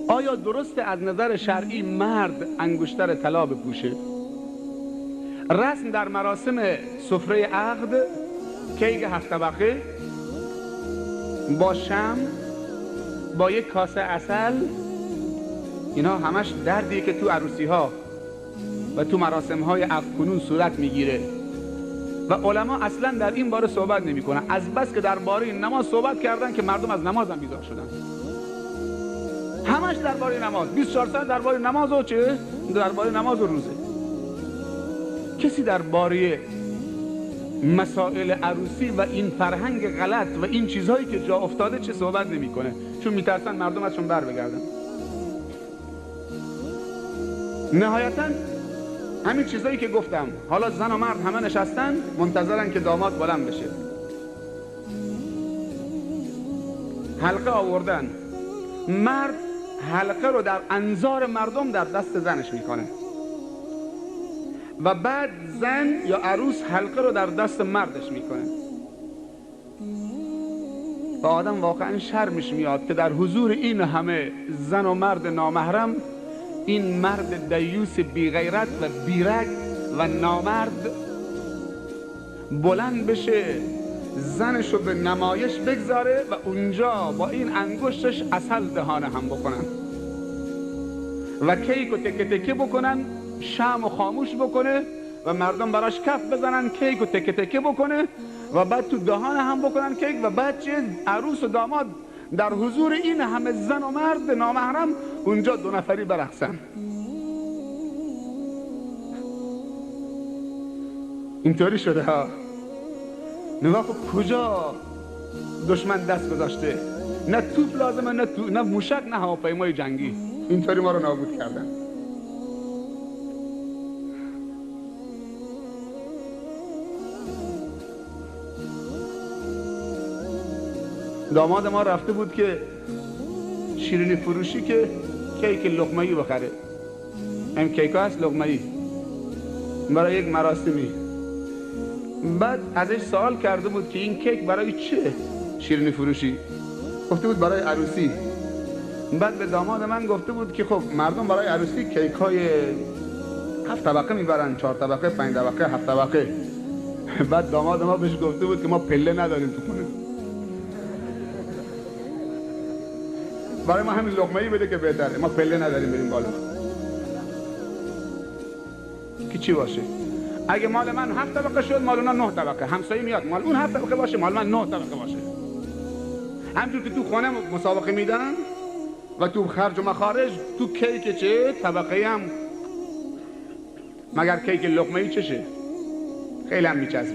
آیا درست از نظر شرعی مرد انگشتر طلا بپوشه؟ رسم در مراسم سفره عقد کیک 7 طبقه با شمع، با یک کاسه عسل، اینا همش دردیه که تو عروسی ها و تو مراسم های عقد کنون صورت میگیره و علما اصلا در این باره صحبت نمی کنن، از بس که درباره نماز صحبت کردن که مردم از نماز هم بیزار شدن. همش درباره نماز، 24 ساعت درباره نماز و چه؟ درباره نماز و روزه. کسی درباره مسائل عروسی و این فرهنگ غلط و این چیزهایی که جا افتاده چه صحبت نمیکنه، چون میترسن مردم ازشون بر بگردن. نهایتا همین چیزایی که گفتم، حالا زن و مرد همه نشستن منتظرن که داماد بلند بشه. حلقه آوردن، مرد حلقه رو در انظار مردم در دست زنش میکنه و بعد زن یا عروس حلقه رو در دست مردش میکنه و آدم واقعا شرمش میاد که در حضور این همه زن و مرد نامحرم این مرد دیوس بی غیرت و بیرگ و نامرد بلند بشه، زنشو به نمایش بگذاره و اونجا با این انگشتش عسل دهانه هم بکنن و کیک و تکه تکه بکنن، شمع خاموش بکنه و مردم براش کف بزنن، کیک و تکه تکه بکنه و بعد تو دهان هم بکنن کیک و بعد چه؟ عروس و داماد در حضور این همه زن و مرد نامحرم اونجا 2 نفری برقصن. اینطوری شده ها. نگاه کجا دشمن دست گذاشته، نه توپ لازمه، نه موشک، نه هواپیمای جنگی. اینطوری ما رو نابود کردن. داماد ما رفته بود که شیرینی فروشی که کیک لقمه‌ای بخره. این کیک هست لقمه‌ای برای یک مراسمی. بعد ازش سوال کرده بود که این کیک برای چه؟ شیرینی فروشی گفته بود برای عروسی. بعد به داماد من گفته بود که خب مردم برای عروسی کیک های 7 طبقه میبرن، 4 طبقه، 5 طبقه، 7 طبقه. بعد داماد ما بهش گفته بود که ما پله نداریم تو خونه، برای ما همین لقمه‌ای بده که بهتره، ما پله نداریم بریم بالا. که چی باشه؟ اگه مال من 7 طبقه شد، مال اونا 9 طبقه. همسایه میاد مال اون 7 طبقه باشه، مال من 9 طبقه باشه. همچون که تو خونه مسابقه میدن و تو خرج و مخارج، تو کیک چه طبقه هم، مگر کیک لقمه‌ای چشه؟ خیلی هم میچسبه.